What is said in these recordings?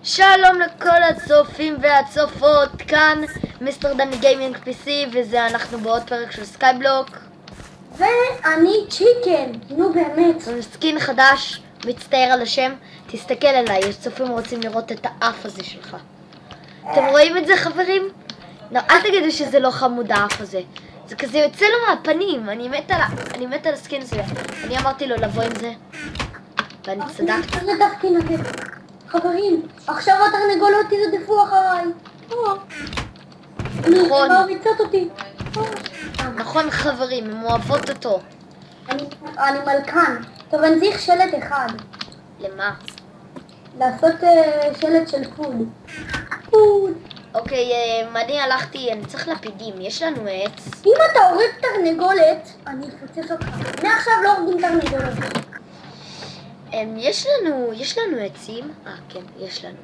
שלום לכל הצופים והצופות, כאן מיסטר דני גיימינג PC, וזה אנחנו בעוד פרק של סקייבלוק. ואני צ'יקן, נו באמת. זה סקין חדש, מצטער על השם, תסתכל עליי, יש צופים רוצים לראות את האף הזה שלך. אתם רואים את זה חברים? לא, אל תגידו שזה לא חמוד האף הזה. זה כזה יוצא לו מהפנים, אני מת על הסקין הזה. אני אמרתי לו לבוא עם זה, ואני צדקתי. איזה תפקיד הזה? חברים, עכשיו התרנגולות תרדפו אחריי. נכון. הן מעריצות אותי. נכון חברים, הן אוהבות אותו. אני מלכן. טוב, אני צריך שלט אחד. למה? לעשות שלט של פוד. פוד. אוקיי, אני הלכתי, אני צריך לפידים, יש לנו עץ. אם אתה הורג תרנגולת, אני אפוצץ אותך. מעכשיו לא הורגים תרנגולות. יש לנו עצים? כן, יש לנו.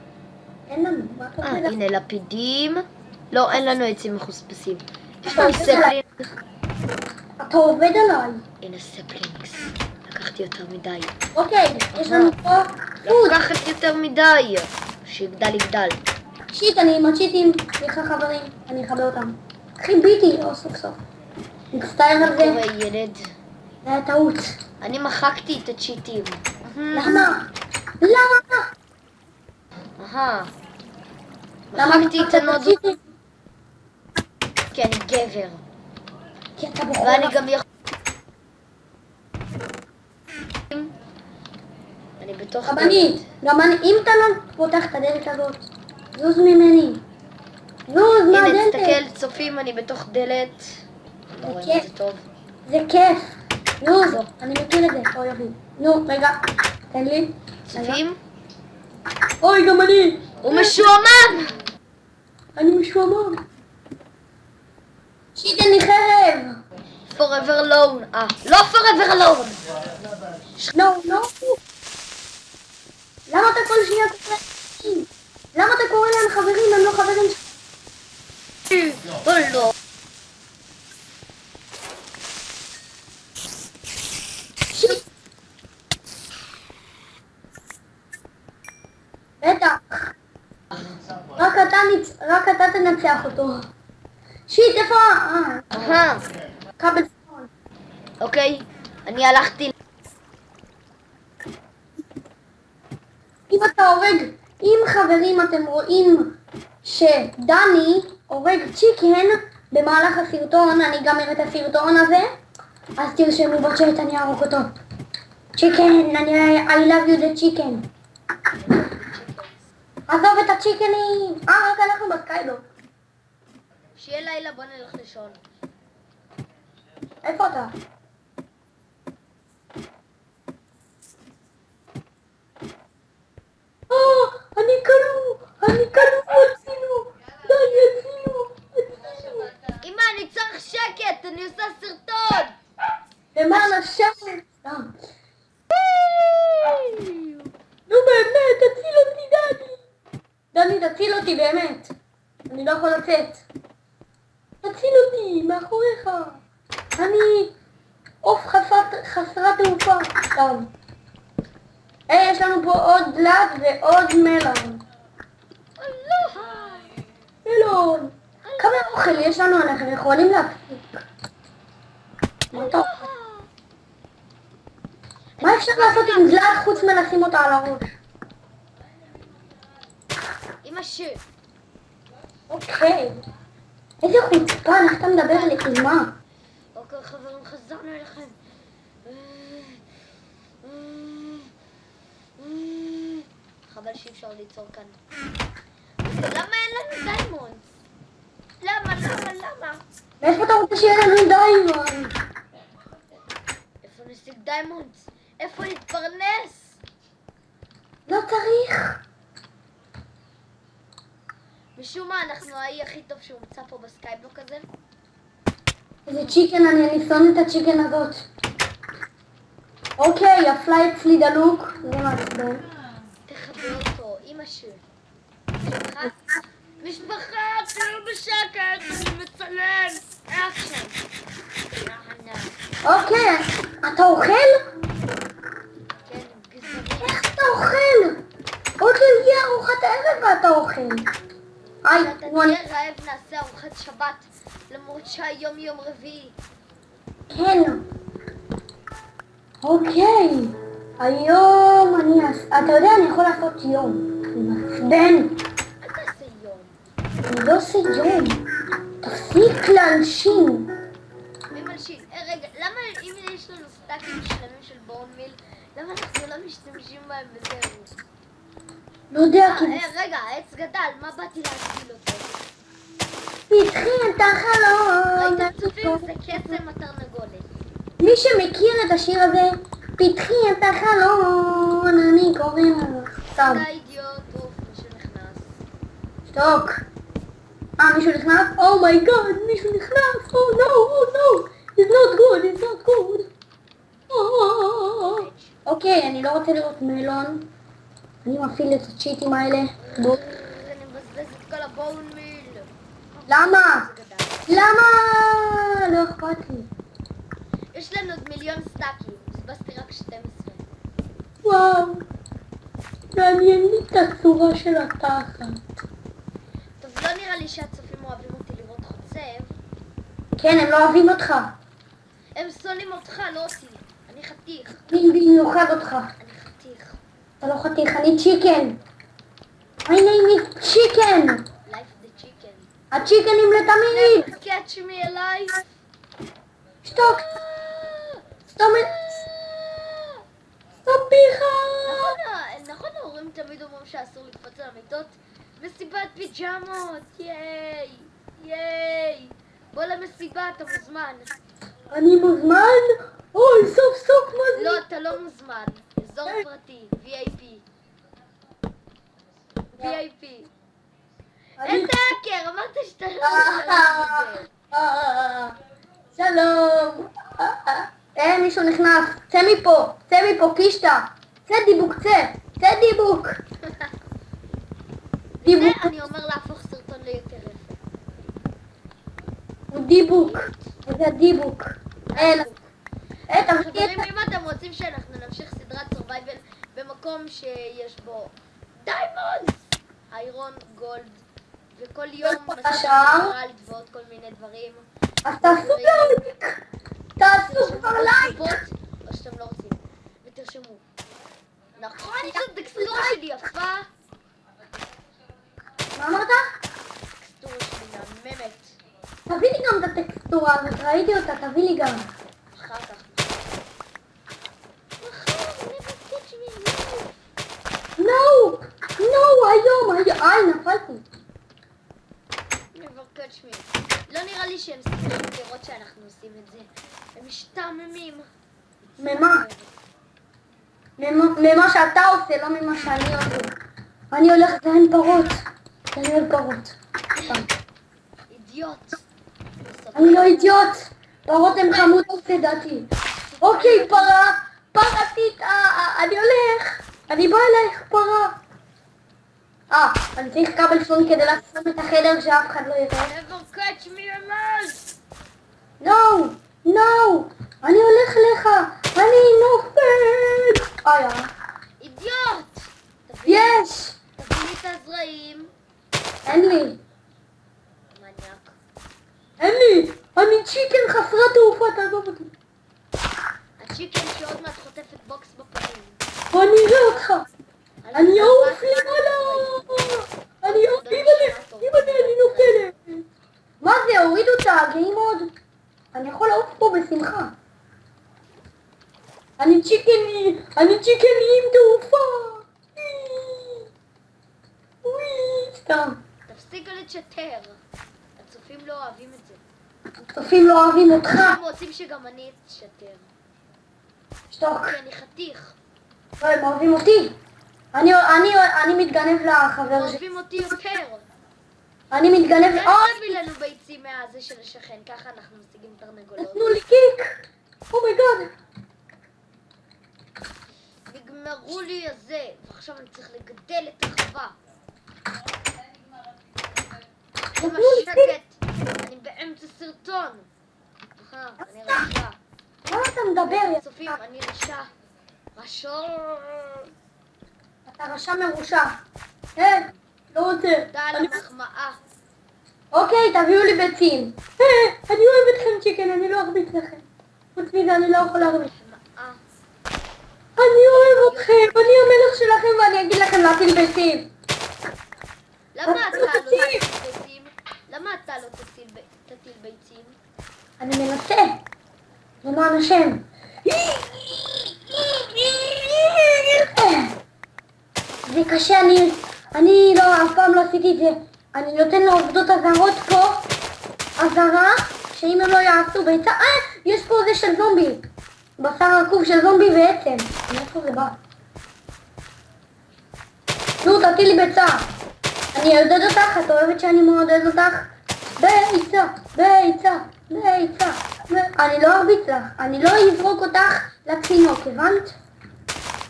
אין לנו, מה אתה רוצה? הנה לפידים. לא, אין לנו עצים מחוספסים. יש אתה לנו עובד עליי. ספלינגס. אתה עובד עליי. הנה ספלינגס. לקחתי יותר מדי. אוקיי, יש לנו פה פוד. לקחת יותר מדי. שיגדל. שיט, אני עם הצ'יטים, סליחה חברים, אני אכבה אותם. חיביתי, סוף סוף. מצטער על זה, קורא ילד. זה היה טעות. אני מחקתי את הצ'יטים. למה? למה? מחקתי את הנודות. הצ'יטים? כי אני גבר. כי אתה בחור. ואני גם יכול... אני בתוך... רבנית, גם אני, אם אתה לא פותח את הדלת הזאת, זוז ממני. זוז הנה, מהדלת. תסתכל, צופים, אני בתוך דלת. לא רואים את זה טוב. זה כיף. זוז, אני מכיר את זה. אוי אוי. נו, רגע, תן לי. צופים? אוי, גם אני. הוא משועמם! אני משועמם. שיט, אני חרב. forever alone. לא forever alone! לא. למה אתה כל שנייה קורא להם? למה אתה קורא להם חברים? הם לא חברים שלך. או לא. שיט. בטח. רק אתה תנצח אותו. שיט, איפה? כבל ספון. אוקיי, אני הלכתי... אם חברים אתם רואים שדני הורג צ'יקן במהלך הסרטון, אני גם אראה את הסרטון הזה, אז תרשמו בצ'אט, אני ארוג אותו. צ'יקן, I love you the chicken. עזוב את הצ'יקנים. רק אנחנו בסקיילוק. שיהיה לילה, בוא נלך לישון. איפה אתה? אני כלוא, הצילו. די, הצילו. אמא, אני צריך שקט, אני עושה סרטון! למען השם. נו באמת, תציל אותי דני. דני, תציל אותי באמת. אני לא יכול לצאת. תציל אותי, מאחוריך. אני עוף חסרת תעופה. טוב. יש לנו פה עוד דלת ועוד מלון. מלון. כמה אוכל יש לנו? אנחנו יכולים להפסיק. מה אפשר לעשות עם דלת חוץ מלשים אותה על הראש? אמא אוקיי. איזה חוצפן, איך אתה מדבר על אימה? אוקיי חברים, חזרנו אליכם. חבל שאי אפשר ליצור כאן. למה אין לנו דיימונדס? למה? מאיפה אתה רוצה שיהיה לנו דיימונד? איפה נשיג דיימונדס? איפה נתפרנס? לא צריך. משום מה אנחנו האי הכי טוב שהומצא פה בסקייבלוק הזה. איזה צ'יקן, אני שונא את הצ'יקן הזאת. אוקיי, הפליי אצלי דלוק. זה מעצבן. תכבה אותו, אמא שלי. משפחה, תהיו בשקט, אני מצלם. אקשן. אוקיי, אתה אוכל? כן, גזעני. איך אתה אוכל? עוד לא הגיעה ארוחת הערב לך את האוכל. היי, אתה נו, אני... תהיה רעב, נעשה ארוחת שבת, למרות שהיום יום רביעי. כן. אוקיי. היום אתה יודע, אני יכול לעשות יום. אני מעצבן. אל תעשה יום. אני לא עושה יום. תפסיק להלשין. מי מלשין? רגע, למה אם יש לנו סטאקים שלמים של בורנמיל, למה אנחנו לא משתמשים בהם וזהו? לא יודע, כי... רגע, העץ גדל, מה באתי להציל אותו? פתחי את החלון. ראית צופים? זה קסם התרנגולת. מי שמכיר את השיר הזה, פתחי את החלון, אני קורא לך. סתם. אתה אידיוט, אוף, מישהו נכנס. שתוק. מישהו נכנס? אומייגאד, מישהו נכנס. Oh no, oh no. It's not good, it's not good. אוקיי, אני לא רוצה לראות מלון. אני מפעיל את הצ'יטים האלה. בוא. אני מבזבז את כל הבורנמיל. למה? זה גדל. למה? לא אכפת לי. יש לנו עוד מיליון סטאקים, בזבזתי רק 12. וואו. מעניין לי את הצורה של התחת. טוב, לא נראה לי שהצופים אוהבים אותי לראות חוצב. כן, הם לא אוהבים אותך. הם שונאים אותך, לא אותי. אני חתיך. במיוחד אותך. אני חתיך. אתה לא חתיך, אני צ'יקן. My name is chicken. Life the chicken. הצ'יקנים לתמיד. Never catch me alive. שתוק. סתום פיך. נכון ההורים תמיד אומרים שאסור לקפוץ על המיטות? מסיבת פיג'מות, ייי, ייי. בוא למסיבה, אתה מוזמן. אני מוזמן? אוי, סוף סוף מוזמן. לא, אתה לא מוזמן. אזור פרטי, VIP. VIP. איזה האקר, אמרת שאתה לא מוזמן. שלום. מישהו נכנס. צא מפה, קישטה. צא דיבוק, צא דיבוק. דיבוק. אני אומר להפוך סרטון ליותר יפה. הוא דיבוק. איזה דיבוק. חברים, אם אתם רוצים שאנחנו נמשיך סדרת סורווייבל במקום שיש בו דיימונדס, איירון, גולד, וכל יום מספיק ועוד כל מיני דברים, אז תעשו לייק. תעשו כבר לייק. או שאתם לא רוצים, ותרשמו. נכון, שהטקסטורה שלי יפה. מה אמרת? הטקסטורה שלי מהממת. תביא לי גם את הטקסטורה הזאת, ראיתי אותה, תביא לי גם. אחר כך. נכון, never catch me alive. היום, נפלתי. never catch me. לא נראה לי שהם שמחים לראות שאנחנו עושים את זה. הם משתעממים. ממה? ממה שאתה עושה, לא ממה שאני עושה. אני הולך לזיין פרות. לזיין פרות. אידיוט. אני לא אידיוט. פרות הן חמודות לדעתי. אוקיי, פרתית, אני הולך. אני בא אלייך, פרה. אני צריך כבל שון כדי לעשות את החדר שאף אחד לא יראה. never catch me alive. No, אני הולך לך, אני נופל. אידיוט. יש. תביא לי את הזרעים. אין לי. מניאק. אני צ'יקן חסרת תעופה, תעזוב אותי. הצ'יקן שעוד מעט חוטפת בוקס בפנים. בוא נראה אותך. אני אעוף למעלה. אני נופלת. מה זה, הורידו את הגאים עוד? אני יכול לעוף פה בשמחה. אני צ'יקני עם תעופה. סתם. תפסיקו לצ'טר. הצופים לא אוהבים את זה. הצופים לא אוהבים אותך. הם רוצים שגם אני אצ'טר. שתוק. כי אני חתיך. לא, הם אוהבים אותי. אני מתגנב לחבר שלי. אוהבים אותי יותר. אני מתגנב... תן תביא לנו ביצים מהזה של השכן, ככה אנחנו משיגים תרנגולות. תנו לי קיק. אומייגאד. נגמרו לי הזה, ועכשיו אני צריך לגדל את החווה. תנו לי קיק. אני באמצע סרטון. אני רשע. מה אתה מדבר? צופים, אני רשע. רשע. אתה רשע מרושע. לא לא רוצה. תודה על המחמאה. אוקיי, תביאו לי ביצים. אני אוהב אתכם צ'יקן, אני לא ארביץ לכם. חוץ מזה אני לא יכול להרביץ. מחמאה. אני אוהב אתכם, אני המלך שלכם ואני אגיד לכם להטיל ביצים. למה אתה לא תקשיב. תטיל ביצים? למה אתה לא תטיל ביצים? אני מנסה. למען השם. זה קשה, אני לא, אף פעם לא עשיתי את זה. אני נותן לעובדות הזרות פה הזרה, שאם הם לא יעשו ביצה, יש פה זה של זומבי. בשר רקוב של זומבי ועצם. מאיפה זה בא? נו, תטיל לי ביצה. אני אעודד אותך, את אוהבת שאני מעודד אותך? ביצה, ביצה, ביצה. אני לא ארביץ לך, אני לא אזרוק אותך לתינוק, הבנת?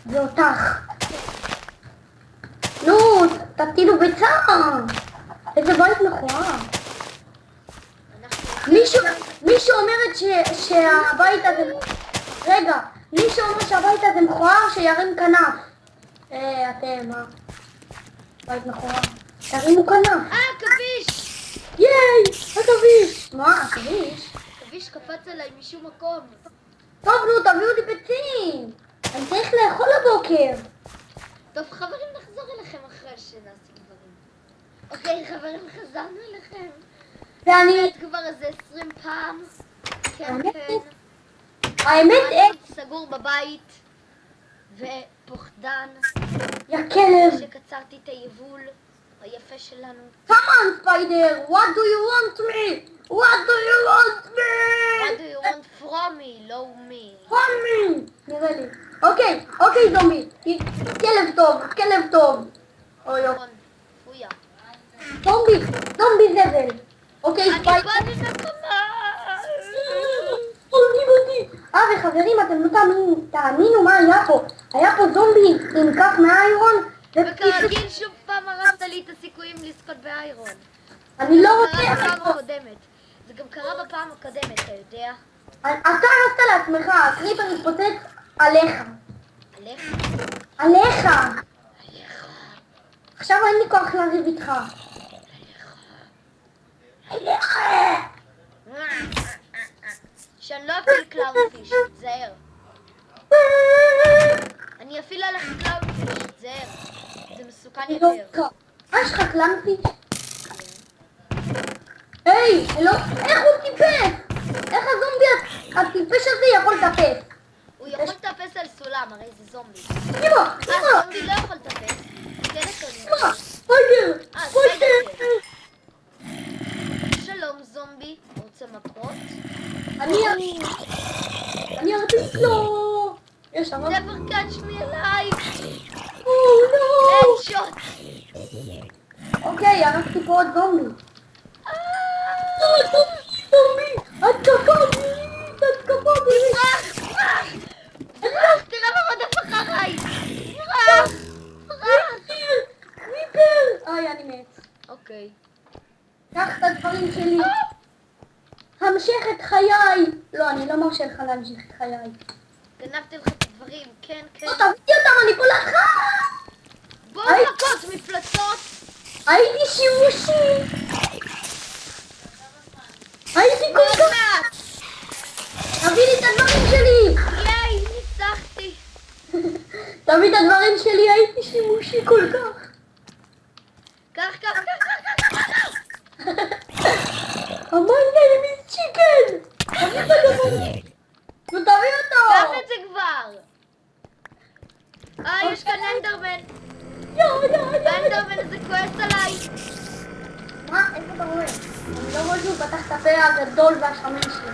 ואותך. נו, תטילו ביצה. איזה בית מכוער. מישהו אומרת שהבית הזה... רגע, מישהו אומר שהבית הזה מכוער, שירים כנף. אתם, בית מכוער. תרימו כנף. כביש! ייי, הכביש. מה, הכביש? כביש קפץ עליי משום מקום. טוב, נו, תביאו לי ביצים. אני צריך לאכול לבוקר. טוב, חברים, נחזור אליכם אחרי שנעשה דברים. אוקיי, חברים, חזרנו אליכם. ואני... כבר איזה 20 פעם. כן, האמת כן. האמת, אני סגור בבית. ופוחדן. יא כלב. שקצרתי את היבול היפה שלנו. Come on, spider. What do you want me? What do you want me? What do you want from me? לא me. From me. נראה לי. אוקיי, זומבי. כלב טוב, כלב טוב. אוי, נכון, פויה. זומבי זבל. אוקיי, אני ספיידר. בא לנקמה. הורגים אותי. וחברים, אתם לא תאמינו מה היה פה. היה פה זומבי עם כף מאיירון. וכרגיל שוב פעם הרסת לי את הסיכויים לזכות באיירון. אני לא זה קרה בפעם רוצה... הקודמת. זה גם קרה בפעם הקודמת, אתה יודע? אתה הרסת לעצמך, הקריפר התפוצץ עליך. עליך? עליך. עליך. עכשיו אין לי כוח לריב איתך. עליך. שאני לא אפעיל קלאודפיש, תזהר. אני אפעיל עליך קלאודפיש, תזהר. זה מסוכן יותר. יש לך קלאודפיש? היי, אלו, איך הוא טיפס? איך הזומבי הטיפש הזה יכול לטפס? הוא יכול לטפס על סולם, הרי זה זומבי. אמא, זומבי לא יכול לטפס. כן, אמא, ספיידר, ספיידר. שלום זומבי, רוצה מכות? אני ארביץ לו. יש שם... never catch me alive! לא. שוט! אוקיי, הרגתי פה עוד זומבי. זומבי, התקפה בי. ברח! תראה מה רודף אחריי! ברח! ריפר! אני מת. אוקיי. קח את הדברים שלי. המשך את חיי. לא, אני לא מרשה לך להמשיך את חיי. גנבתי לך את הדברים, כן, כן. לא, תביא אותם, אני פה לך. בואו מכות, מפלצות! הייתי שימושי. הייתי כל כך... מעט! תביא לי את הדברים שלי. ייי, ניצחתי! תביא את הדברים שלי, הייתי שימושי כל כך. קח! My name is chicken. תביא את הדברים. נו, תביא אותו. קח את זה כבר! יש כאן אנדרמן! האנדרמן הזה כועס עליי! מה? איפה אתה רואה? אני לא רואה שהוא פתח את הפה הגדול והשמן שלי.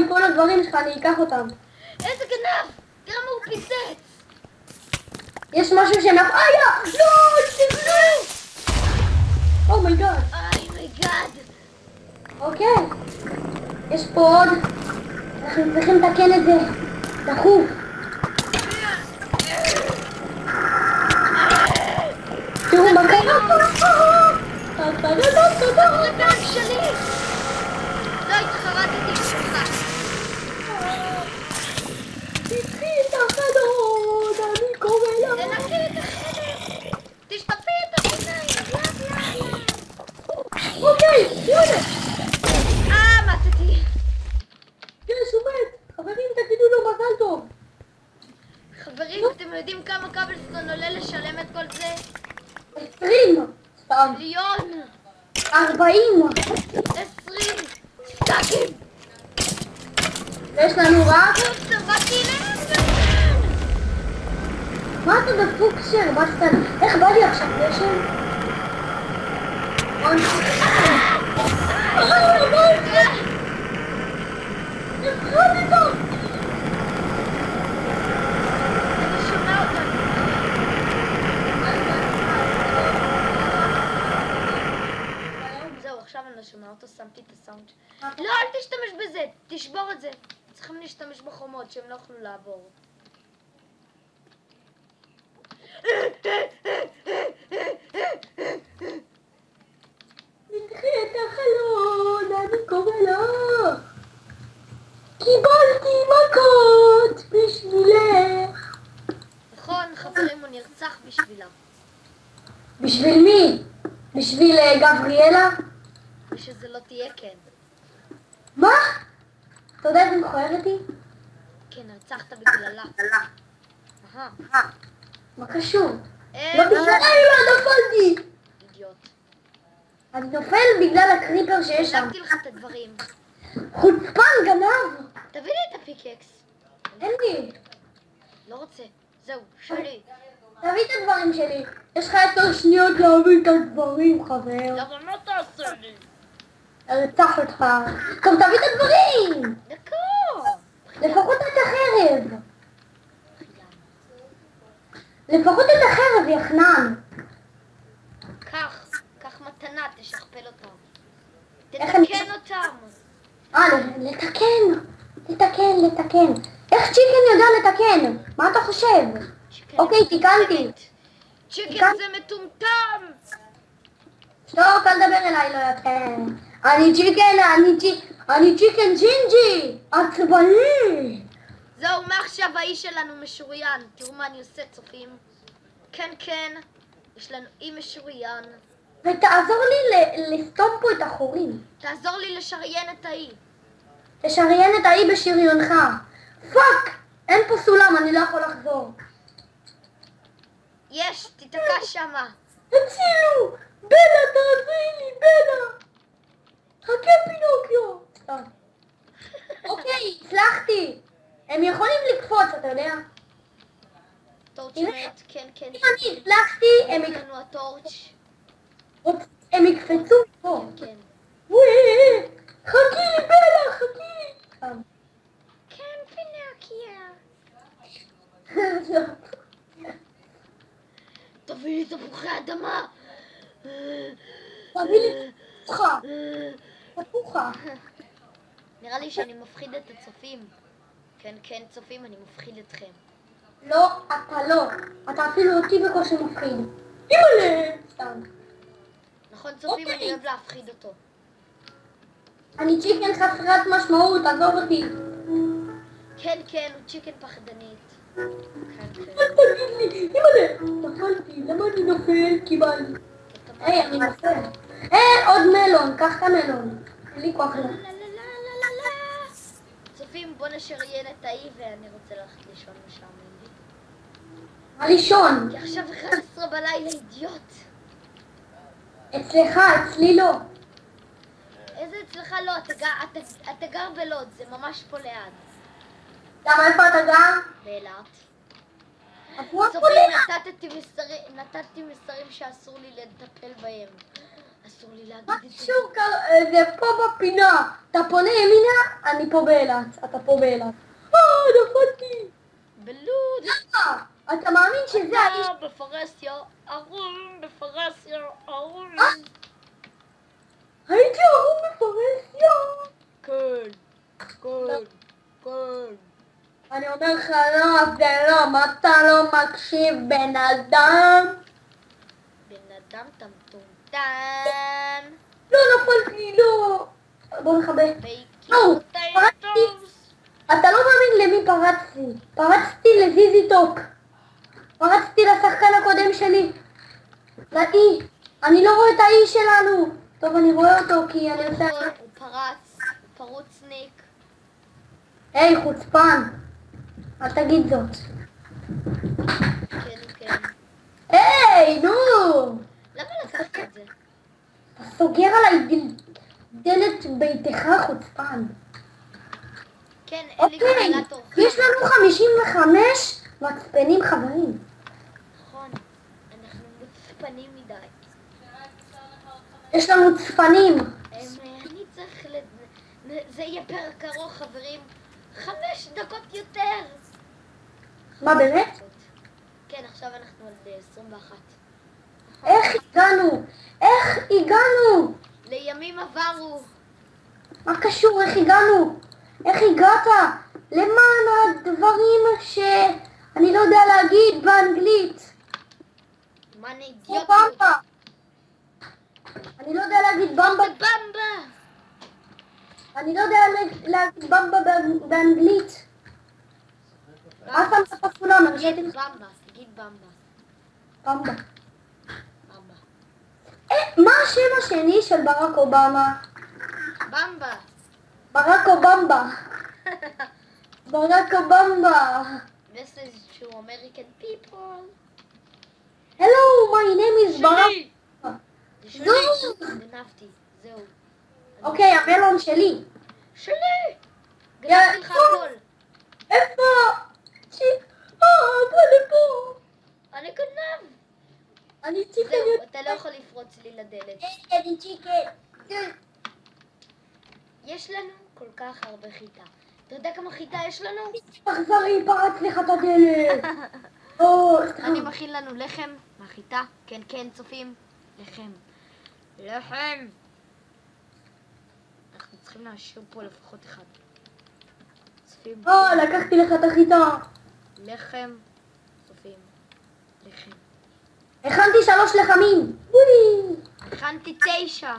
כל הדברים שלך, אני אקח אותם. איזה גנב! תראה מה הוא פיצץ! יש משהו שנפל... לא! תגלו! אומייגאד. אומייגאד! אוקיי. יש פה עוד. אנחנו צריכים לתקן את זה. דחוף. תראו מה קרה. הפרק שלי! לא התחרטתי שלך. תתחיל את החדות. חברים, אתם יודעים כמה קבלסטון עולה לשלם את כל זה? 20. סתם. מיליון! 40. 20! סטאקים! ויש לנו רק... באתי לאנדרמן! מה אתה דפוק שהרבצת? איך בא לי עכשיו גשם? אני שומע אותם. זהו, עכשיו אני לא שומע אותו, שמתי את הסאונד. לא, אל תשתמש בזה, תשבור את זה. צריכים להשתמש בחומות שהם לא יוכלו לעבור. תדחי את החלון, אני קורא לך. קיבלתי מכות בשבילך. נכון, חברים, הוא נרצח בשבילה. בשביל מי? בשביל גבריאלה? ושזה לא תהיה כן. מה? אתה יודע איזה מכוערת היא? כן, נרצחת בגללה. אהה, מה קשור? אה, לא בגלל לא נפלתי! אידיוט. אני נופל בגלל הקריפר שיש שם. בדקתי לך את הדברים. חוצפן גנב! תביא לי את הפיקקס. אין לי. לא רוצה. זהו, שלי. תביא את הדברים שלי. יש לך 10 שניות להביא את הדברים, חבר. למה מה תעשה לי? ארצח אותך. גם תביא את הדברים! דקה. לפחות את החרב. לפחות את החרב, יחנן. קח מתנה, תשכפל אותם. איך אני- תתקן אותם. לתקן. איך צ'יקן יודע לתקן? מה אתה חושב? צ'יקן אוקיי, זה תיקנתי. מטומטמת. צ'יקן זה מטומטם. שתוק, אל תדבר אליי, לא יפה. אני צ'יקן ג'ינג'י. עצבני. זהו, מעכשיו האיש שלנו משוריין. תראו מה אני עושה, צופים. כן, כן. יש לנו אי משוריין. ותעזור לי לסתום פה את החורים. תעזור לי לשריין את האי. תשריין את האי בשריונך. פאק! אין פה סולם, אני לא יכול לחזור. יש, תיתקע שמה. הצילו! בלה, תעזרי לי, בלה! חכה פינוקיו! סתם. אוקיי, הצלחתי. הם יכולים לקפוץ, אתה יודע? טורץ' הנה. מת, כן, כן. אם אני הצלחתי, יש לנו הטורץ'. הם יקפצו פה. כן, כן. וואי, חכי לי, בלה, חכי. סתם. כן, פינוקיה. תביא לי תפוחי אדמה. תביא לי תפוחה. תפוחה. נראה לי שאני מפחיד את הצופים. כן, כן, צופים, אני מפחיד אתכם. לא, אתה לא. אתה אפילו אותי בקושי מפחיד. אימא'לה! סתם. נכון, צופים, אוקיי. אני אוהב להפחיד אותו. אני צ'יקן חסרת משמעות, עזוב אותי. כן, כן, הוא צ'יקן פחדנית. כן, כן. אל תגיד לי, אימא'לה! נפלתי, למה אני נופל? קיבלתי. היי, אני נופל. עוד מלון, קח את המלון. אין לי כוח לה, לזה. לה, לה, לה, לה, לה. צופים, בוא נשריין את האי ואני רוצה ללכת לישון משם. מה לישון? כי עכשיו 11 בלילה, אידיוט. אצלך, אצלי לא. איזה אצלך לא, אתה גר בלוד, זה ממש פה ליד. למה איפה אתה גר? באילת. עברו פה צופים, נתתי מסרים שאסור לי לטפל בהם. אסור לי להגיד את זה. משהו זה פה בפינה. אתה פונה ימינה, אני פה באילת. אתה פה באילת. נפלתי. בלוד. למה? אתה מאמין שזה האיש? אתה בפרהסיה, ארון בפרהסיה, ארון. הייתי ערום בפרהסיה. כן, כן, כן. אני אומר לך לא, זה לא, מה אתה לא מקשיב, בן אדם? בן אדם טמטומטם. לא נפלתי, לא. בוא נכבה. בייקי פוטטוס. אתה לא מאמין למי פרצתי. פרצתי לזיזי טופ. פרצתי לשחקן הקודם שלי. לאי. אני לא רואה את האי שלנו. טוב, אני רואה אותו כי אני עושה... הוא פרץ, הוא פרוצניק. היי, חוצפן. אל תגיד זאת. כן, כן. היי, נו! למה לקחת את זה? אתה סוגר עליי דלת ביתך חוצפן. כן, אין לי אוקיי, קבלת אורחים. יש לנו 55 מצפנים חברים. נכון, אנחנו מוצפנים מדי. יש לנו צפנים. אני צריך זה יהיה פרק ארוך, חברים. 5 דקות יותר. מה באמת? כן, עכשיו אנחנו על 21. איך הגענו? איך הגענו? לימים עברו. מה קשור? איך הגענו? איך הגעת? למען הדברים שאני לא יודע להגיד באנגלית. מה כמו נדיוטיות? במבה. אני לא יודע להגיד במבה. במבה. אני לא יודע להגיד במבה באנגלית. אף פעם לא פסולם, אני תגיד שתית במבה, תגיד במבה. במבה. במבה. מה השם השני של ברק אובמה? במבה. ברק אובמה. ברק אובמה. Message to American people. Hello, my name is ברק. שלי. זה שלי. זהו. גנבתי, זהו. אוקיי, המלון שלי. שלי. גנבתי לך הכל. איפה? בוא לפה. אני גנב. אני ציקן. זהו, אתה לא יכול לפרוץ לי לדלת. אני ציקן. יש לנו כל כך הרבה חיטה. אתה יודע כמה חיטה יש לנו? אכזרי, פרץ לך את הדלת. אני מכין לנו לחם מהחיטה. כן, כן, צופים. לחם. לחם. אנחנו צריכים להשאיר פה לפחות אחד. צופים. לקחתי לך את החיטה. לחם. צופים. לחם. הכנתי 3 לחמים. וואי. הכנתי 9.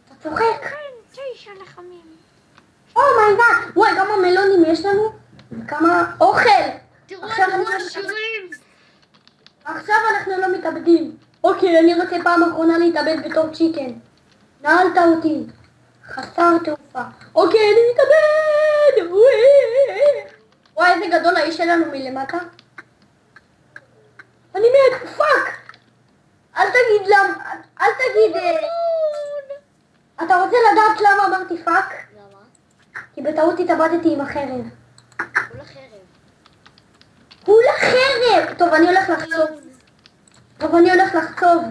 אתה צוחק. כן, 9 לחמים. אומייגאד. וואי, כמה מלונים יש לנו? וכמה אוכל. תראו, עכשיו אנחנו אני- עשירים. עכשיו אנחנו לא מתאבדים. אוקיי, אני רוצה פעם אחרונה להתאבד בתור צ'יקן. נעלת אותי. חסר תעופה. אוקיי, אני מתאבד! וואי, איזה גדול האיש שלנו מלמטה. אני מת, פאק! אל תגיד למה, אל תגיד... אתה רוצה לדעת למה אמרתי פאק? למה? כי בטעות התאבדתי עם החרב. כולה חרב. הוא לחרב! טוב, אני הולך לחצוב.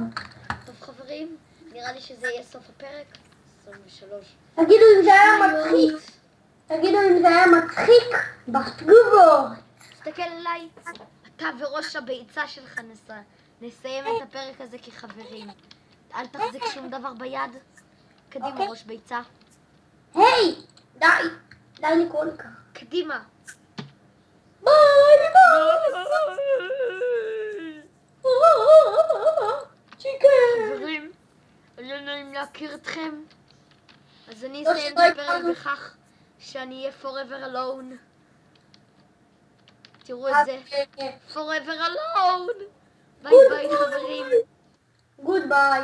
טוב חברים, נראה לי שזה יהיה סוף הפרק. 23. תגידו אם זה היה מצחיק בתגובות. תסתכל עליי. אתה וראש הביצה שלך נסיים את הפרק הזה כחברים. אל תחזיק שום דבר ביד. קדימה, אוקיי. ראש ביצה. היי! די לקרוא לי ככה. קדימה. ביי! צ'יקן! חברים, לא נעים להכיר אתכם. אז אני לא אסיים את שלא הפרק הכרנו. בכך שאני אהיה forever alone. תראו את זה. forever alone. ביי ביי חברים. גוד ביי.